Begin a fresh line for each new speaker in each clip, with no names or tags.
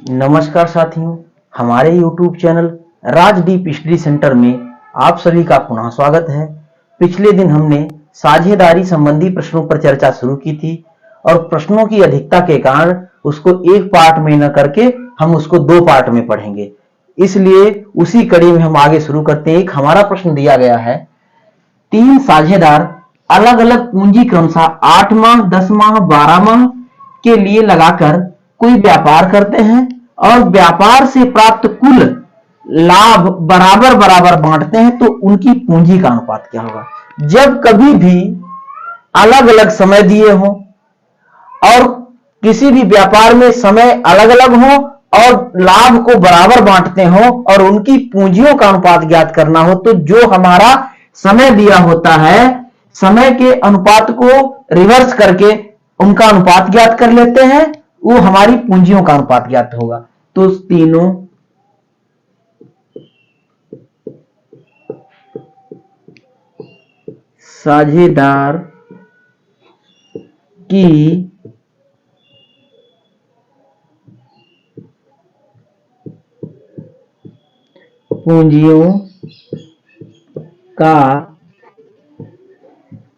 नमस्कार साथियों, हमारे YouTube channel Rajdeep study centre में आप सभी का पुनः स्वागत है। पिछले दिन हमने साझेदारी संबंधी प्रश्नों पर चर्चा शुरू की थी और प्रश्नों की अधिकता के कारण उसको एक पार्ट में न करके हम उसको दो पार्ट में पढ़ेंगे। इसलिए उसी कड़ी में हम आगे शुरू करते हैं। एक हमारा प्रश्न दिया गया है, 3 साझेदार अलग अलग पूंजी क्रमशः 8 माह, 10 माह, 12 माह के लिए लगाकर कोई व्यापार करते हैं और व्यापार से प्राप्त कुल लाभ बराबर बराबर बांटते हैं, तो उनकी पूंजी का अनुपात क्या होगा। जब कभी भी अलग अलग समय दिए हो और किसी भी व्यापार में समय अलग अलग हो और लाभ को बराबर बांटते हो और उनकी पूंजियों का अनुपात ज्ञात करना हो, तो जो हमारा समय दिया होता है, समय के अनुपात को रिवर्स करके उनका अनुपात ज्ञात कर लेते हैं, वो हमारी पूंजियों का अनुपात ज्ञात होगा। तो तीनों साझेदार की पूंजियों का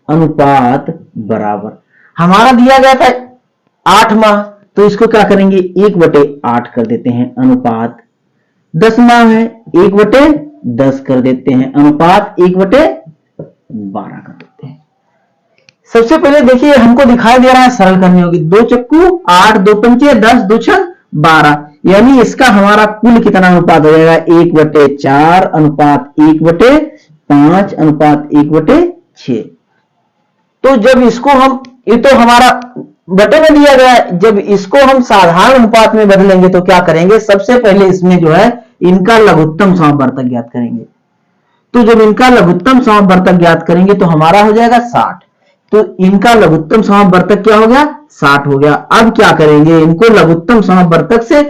अनुपात बराबर। हमारा दिया गया था 8 माह, तो इसको क्या करेंगे, 1/8 कर देते हैं अनुपात। 10 माह है, 1/10 कर देते हैं अनुपात 1/12 कर देते हैं। सबसे पहले देखिए, हमको दिखाई दे रहा है सरल करनी होगी। 2 चक्कू 8, 2 पंचे 10, 2 छक 12, यानी इसका हमारा कुल कितना अनुपात हो जाएगा, 1/4 अनुपात 1/5 अनुपात 1/6। तो जब इसको हम, ये तो हमारा बटे में दिया गया है, जब इसको हम साधारण अनुपात में बदलेंगे तो क्या करेंगे, सबसे पहले इसमें जो है इनका लघुत्तम समापवर्तक ज्ञात करेंगे। तो जब इनका लघुत्तम समापवर्तक ज्ञात करेंगे तो हमारा हो जाएगा 60। तो इनका लघुत्तम समापवर्तक क्या हो गया, 60 हो गया। अब क्या करेंगे, इनको लघुत्तम समापवर्तक से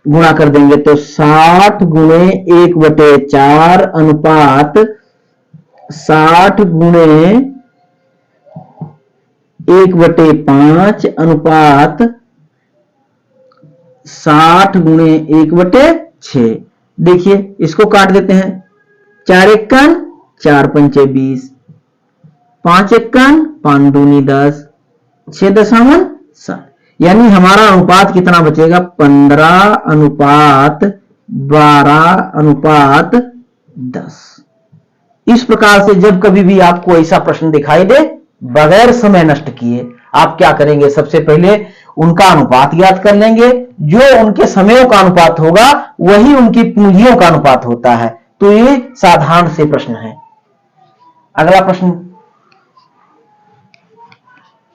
गुणा कर देंगे, तो 60 गुणे 1/4 अनुपात 60 गुणे 1/5 अनुपात 60 गुणे 1/6। देखिए इसको काट देते हैं, 4 एकन 4 पंचे 20, 5 एकन 5 दूनी 10, 6 दशमलव 7, यानी हमारा अनुपात कितना बचेगा, 15 अनुपात 12 अनुपात 10। इस प्रकार से जब कभी भी आपको ऐसा प्रश्न दिखाई दे, बगैर समय नष्ट किए आप क्या करेंगे, सबसे पहले उनका अनुपात ज्ञात कर लेंगे। जो उनके समयों का अनुपात होगा वही उनकी पूंजियों का अनुपात होता है। तो ये साधारण से प्रश्न है। अगला प्रश्न,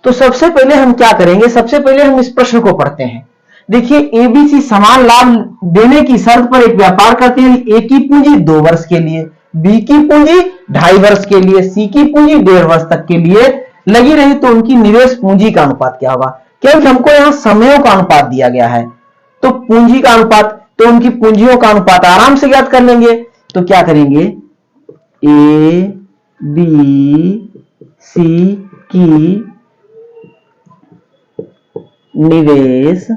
तो सबसे पहले हम क्या करेंगे, सबसे पहले हम इस प्रश्न को पढ़ते हैं। देखिए, एबीसी समान लाभ देने की शर्त पर एक व्यापार करते हैं। ए की पूंजी 2 वर्ष के लिए, बी की पूंजी 2.5 वर्ष के लिए, सी की पूंजी 1.5 वर्ष तक के लिए लगी रही, तो उनकी निवेश पूंजी का अनुपात क्या होगा। क्योंकि हमको यहां समयों का अनुपात दिया गया है, तो पूंजी का अनुपात, तो उनकी पूंजियों का अनुपात आराम से ज्ञात कर लेंगे। तो क्या करेंगे, ए बी सी की निवेश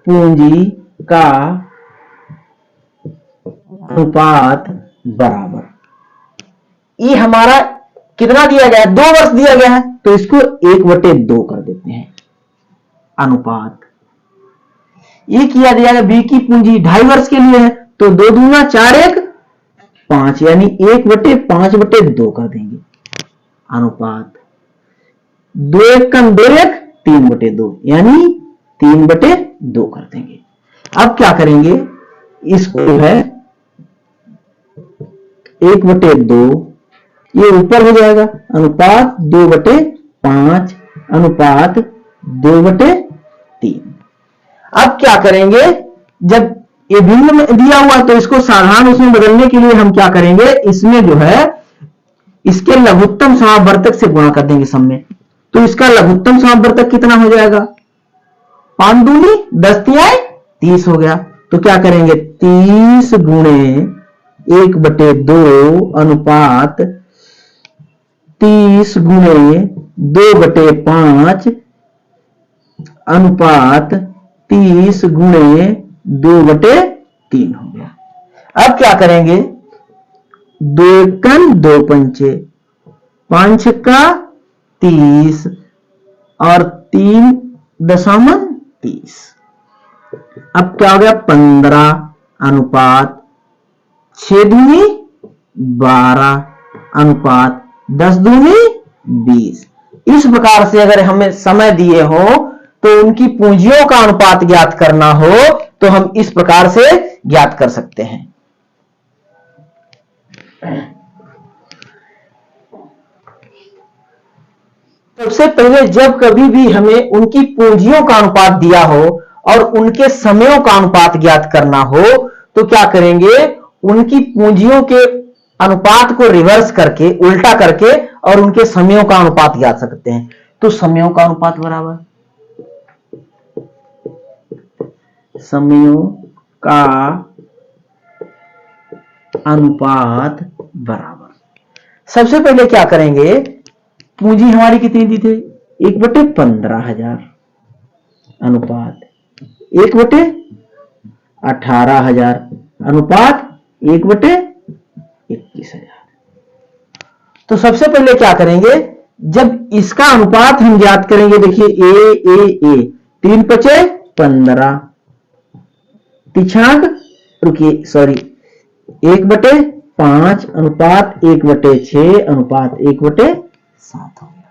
पूंजी का अनुपात बराबर, ये हमारा कितना दिया गया है, 2 वर्ष दिया गया है, तो इसको 1/2 कर देते हैं अनुपात। ये किया दिया गया, बी की पूंजी 2.5 वर्ष के लिए है, तो 2 दूना 4 1 5, यानी 1/5/2 कर देंगे अनुपात। 2 एकम 2 1 3/2, यानी 3/2 कर देंगे। अब क्या करेंगे, इसको है 1/2, ये ऊपर हो जाएगा अनुपात 2/5 अनुपात 2/3। अब क्या करेंगे, जब ये भिन्न में दिया हुआ तो इसको साधारण उसमें बदलने के लिए हम क्या करेंगे, इसमें जो है इसके लघुत्तम समापवर्तक से गुणा कर देंगे सब में। तो इसका लघुत्तम समापवर्तक कितना हो जाएगा, 5 दूनी 10 तिहाई 30 हो गया। तो क्या करेंगे, 30 गुणे 1/2 अनुपात 30 गुणे 2/5 अनुपात 30 गुणे 2/3 हो गया। अब क्या करेंगे, 2 एकम 2 पंचे, 5 छक्का 30 और 3 दशमलव 30। अब क्या हो गया, 15 अनुपात 6 दूनी 12 अनुपात 10 दूनी 20। इस प्रकार से अगर हमें समय दिए हो तो उनकी पूंजियों का अनुपात ज्ञात करना हो तो हम इस प्रकार से ज्ञात कर सकते हैं। सबसे पहले जब कभी भी हमें उनकी पूंजियों का अनुपात दिया हो और उनके समयों का अनुपात ज्ञात करना हो तो क्या करेंगे, उनकी पूंजियों के अनुपात को रिवर्स करके, उल्टा करके और उनके समयों का अनुपात ज्ञात सकते हैं। तो समयों का अनुपात बराबर समयों का अनुपात बराबर, सबसे पहले क्या करेंगे, पूंजी हमारी कितनी दी थे, 1/15,000 अनुपात 1/18,000 अनुपात 1/21,000। तो सबसे पहले क्या करेंगे, जब इसका अनुपात हम ज्ञात करेंगे, देखिए ए 3 पचे 15, तिछाक रुकिए सॉरी 1/5 अनुपात 1/6 अनुपात 1/7 हो गया।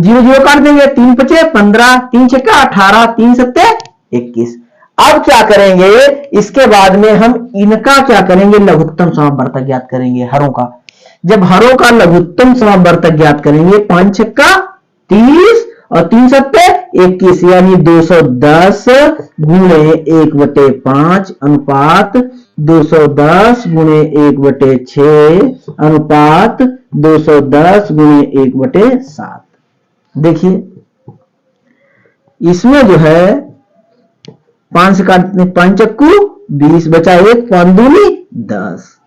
0 काट देंगे, 3 पचे 15, 3 छक्का 18, 3 सत्ते 21। अब क्या करेंगे, इसके बाद में हम इनका क्या करेंगे, लघुत्तम समावर्तक ज्ञात करेंगे हरों का। जब हरों का लघुत्तम समावर्तक ज्ञात करेंगे, 5 छक्का 30 और 3 सत्ते 21 यानी 210 गुणे 1/5 अनुपात 210 गुणे 1/6 अनुपात 210 गुणे 1/7। देखिए इसमें जो है 5 से काटते 5 चक्कू 20 बचा 1, 5 दूनी 10,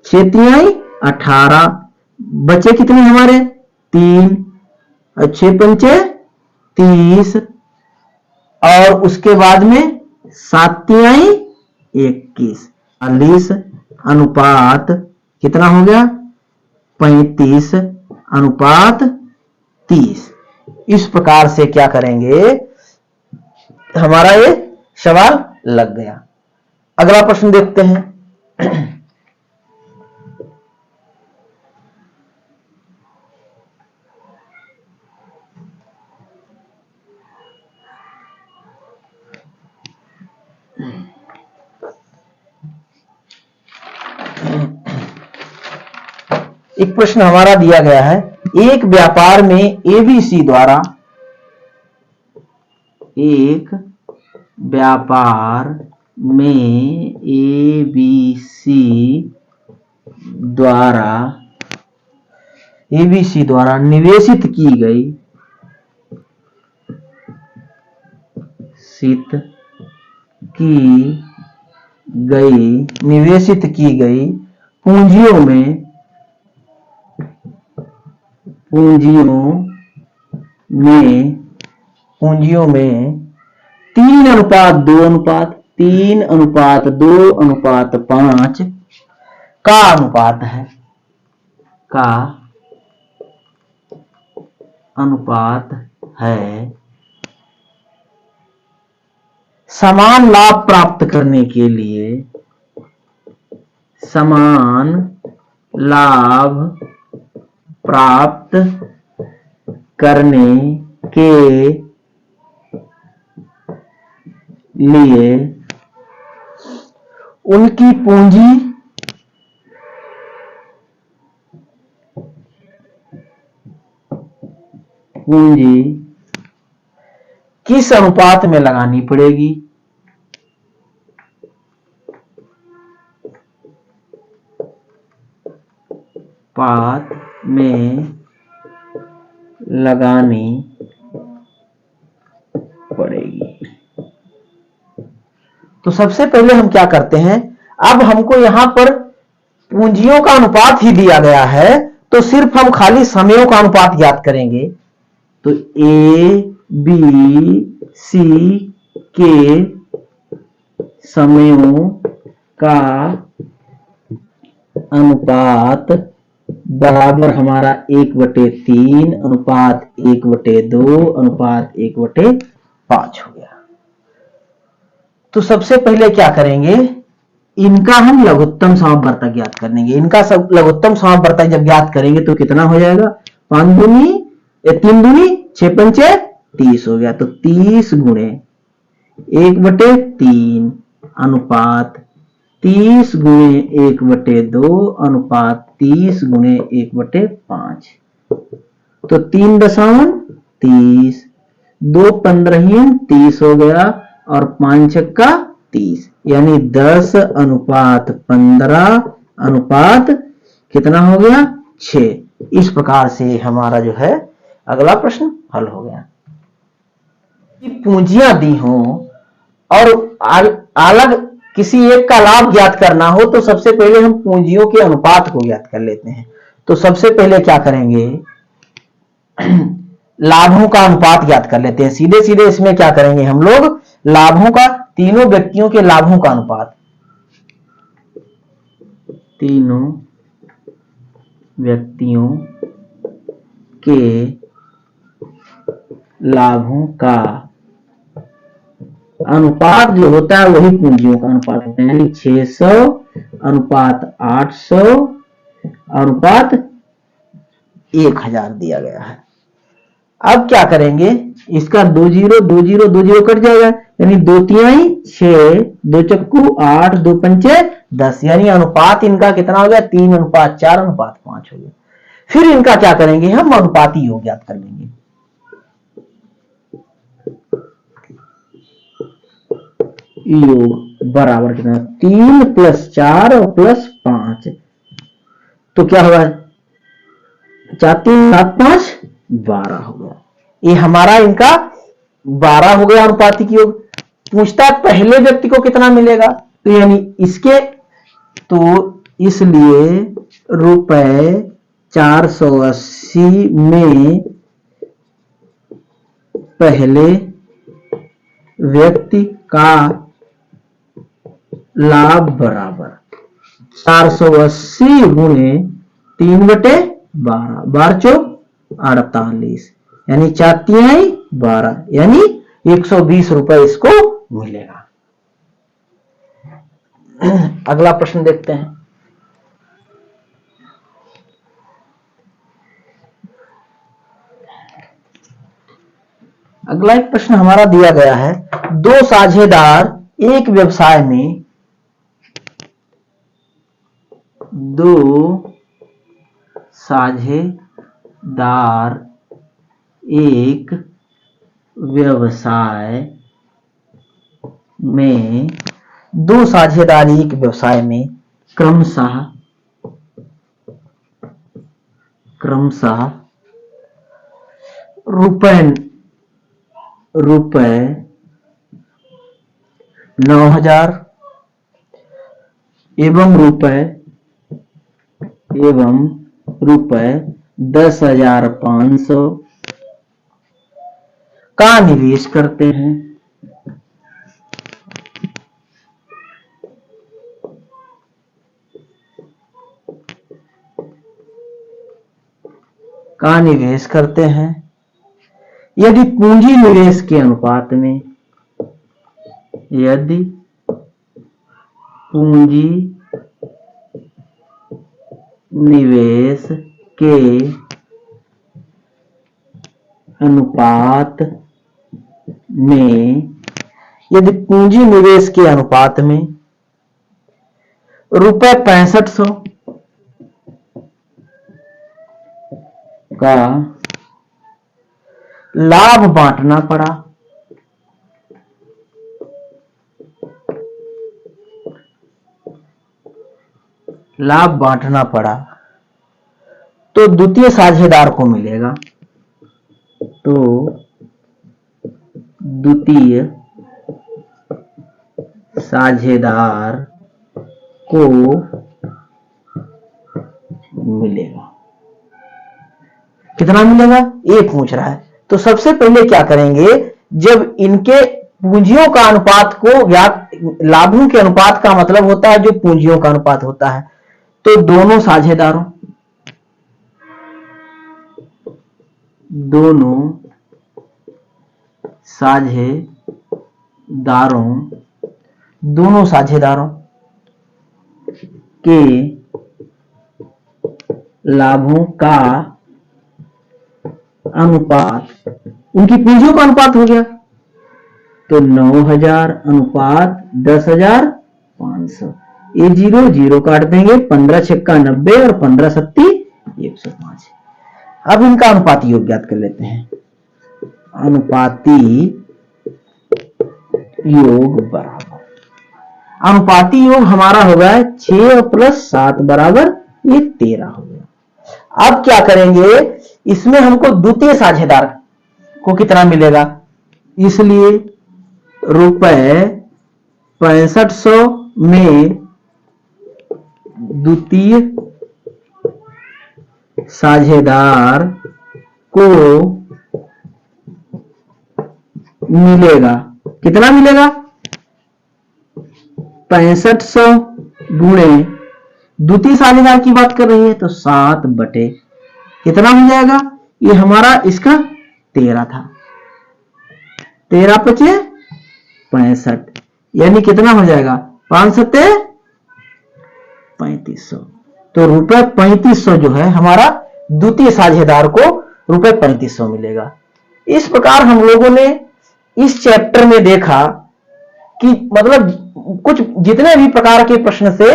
6 तिहाई 18, बचे कितने हमारे 3 और 6 पंचे 30 और उसके बाद में 7 तिहाई 21, 40 अनुपात कितना हो गया 35 अनुपात 30। इस प्रकार से क्या करेंगे, हमारा ये सवाल लग गया। अगला प्रश्न देखते हैं। एक प्रश्न हमारा दिया गया है, एक व्यापार में एबीसी द्वारा एबीसी द्वारा निवेशित की गई पूंजियों में 3:2:5 का अनुपात है। समान लाभ प्राप्त करने के लिए उनकी पूंजी किस अनुपात में लगानी पड़ेगी, तो सबसे पहले हम क्या करते हैं, अब हमको यहां पर पूंजियों का अनुपात ही दिया गया है तो सिर्फ हम खाली समयों का अनुपात ज्ञात करेंगे। तो ए बी सी के समयों का अनुपात बराबर हमारा 1/3 अनुपात 1/2 अनुपात 1/5 हो गया। तो सबसे पहले क्या करेंगे, इनका हम लघुत्तम समापवर्तक ज्ञात कर लेंगे। इनका सब लघुत्तम समापवर्तक जब ज्ञात करेंगे तो कितना हो जाएगा, 5 दूनी 3 दूनी 6 पंचे 30 हो गया। तो 30 गुणे 1/3 अनुपात 30 गुणे 1/2 अनुपात 30 गुणे 1/5। तो 3.30 2 15 30 हो गया और 5 छक्का 30, यानी 10 अनुपात 15 अनुपात कितना हो गया 6। इस प्रकार से हमारा जो है अगला प्रश्न हल हो गया। पूंजियां दी हो और अलग किसी एक का लाभ ज्ञात करना हो तो सबसे पहले हम पूंजियों के अनुपात को ज्ञात कर लेते हैं। तो सबसे पहले क्या करेंगे, लाभों का अनुपात ज्ञात कर लेते हैं। सीधे सीधे इसमें क्या करेंगे हम लोग, लाभों का, तीनों व्यक्तियों के लाभों का अनुपात, तीनों व्यक्तियों के लाभों का अनुपात जो होता है वही पूंजियों का अनुपात होता है, यानी 600 अनुपात 800 अनुपात 1000 दिया गया है। अब क्या करेंगे, इसका 2 0 2 0 2 0 कट जाएगा, यानी 2 तिहाई 6 2 चक्कू 8 2 पंचे 10, यानी अनुपात इनका कितना हो गया, 3 अनुपात 4 अनुपात 5 हो गया। फिर इनका क्या करेंगे, हम अनुपाती योग ज्ञात कर लेंगे। योग बराबर कितना, 3 + 4 और +5, तो क्या होगा 4 3 7 5 12 हो गया। ये हमारा इनका 12 हो गया अनुपातिक योग। पूछता है पहले व्यक्ति को कितना मिलेगा, तो यानी इसके, तो इसलिए ₹480 में पहले व्यक्ति का लाभ बराबर 480 गुणे 3/12, 12 चौक 48, यानी 4 तिहाई 12, यानी 120 रुपए इसको मिलेगा। अगला प्रश्न देखते हैं। अगला एक प्रश्न हमारा दिया गया है, दो साझेदार एक व्यवसाय में, दो साझेदार एक व्यवसाय में, दो साझेदार एक व्यवसाय में क्रमशः रुपए 9,000 एवं रुपए 10,500 का निवेश करते हैं। यदि पूंजी निवेश के अनुपात में, यदि पूंजी निवेश के अनुपात में, यदि पूंजी निवेश के अनुपात में ₹6500 का लाभ बांटना पड़ा, तो द्वितीय साझेदार को मिलेगा, तो द्वितीय साझेदार को मिलेगा। कितना मिलेगा, ये पूछ रहा है, तो सबसे पहले क्या करेंगे, जब इनके पूंजियों का अनुपात को ज्ञात, लाभों के अनुपात का मतलब होता है जो पूंजियों का अनुपात होता है, तो दोनों साझेदारों के लाभों का अनुपात उनकी पूंजियों का अनुपात हो गया, तो 9000 अनुपात 10,500, ये 0 0 काट देंगे, 15 छक्का 90 और 15 सत्ती 105। अब इनका अनुपाती योग ज्ञात कर लेते हैं। अनुपाती योग बराबर, अनुपाती योग हमारा होगा 6 प्लस 7 बराबर ये 13 हो गया। अब क्या करेंगे, इसमें हमको द्वितीय साझेदार को कितना मिलेगा, इसलिए ₹6500 में द्वितीय साझेदार को मिलेगा, कितना मिलेगा, 6500 गुणे द्वितीय साझेदार की बात कर रही है तो 7 बटे कितना हो जाएगा, ये हमारा इसका 13 था, 13 पचे 65, यानी कितना हो जाएगा 5 सत्ते 3500। तो ₹3500 जो है हमारा द्वितीय साझेदार को ₹3500 मिलेगा। इस प्रकार हम लोगों ने इस चैप्टर में देखा कि मतलब कुछ जितने भी प्रकार के प्रश्न से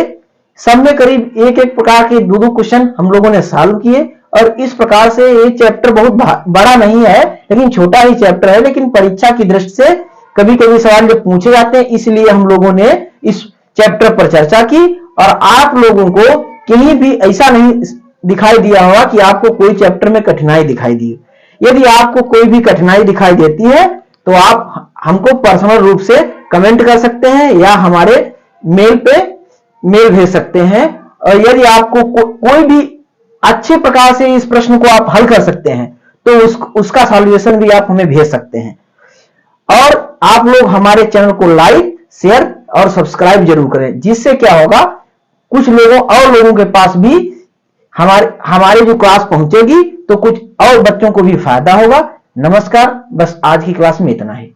सब में करीब एक एक प्रकार के 2-2 क्वेश्चन हम लोगों ने सॉल्व किए, और इस प्रकार से ये चैप्टर बहुत बड़ा नहीं है लेकिन छोटा ही चैप्टर है, लेकिन परीक्षा की दृष्टि से कभी कभी सवाल जब पूछे जाते हैं इसलिए हम लोगों ने इस चैप्टर पर चर्चा की। और आप लोगों को कहीं भी ऐसा नहीं दिखाई दिया होगा कि आपको कोई चैप्टर में कठिनाई दिखाई दी। यदि आपको कोई भी कठिनाई दिखाई देती है तो आप हमको पर्सनल रूप से कमेंट कर सकते हैं या हमारे मेल पे मेल भेज सकते हैं, और यदि आपको कोई भी अच्छे प्रकार से इस प्रश्न को आप हल कर सकते हैं तो उसका सॉल्यूशन भी आप हमें भेज सकते हैं। और आप लोग हमारे चैनल को लाइक, शेयर और सब्सक्राइब जरूर करें, जिससे क्या होगा कुछ लोगों और लोगों के पास भी हमारे जो क्लास पहुंचेगी तो कुछ और बच्चों को भी फायदा होगा। नमस्कार, बस आज की क्लास में इतना ही।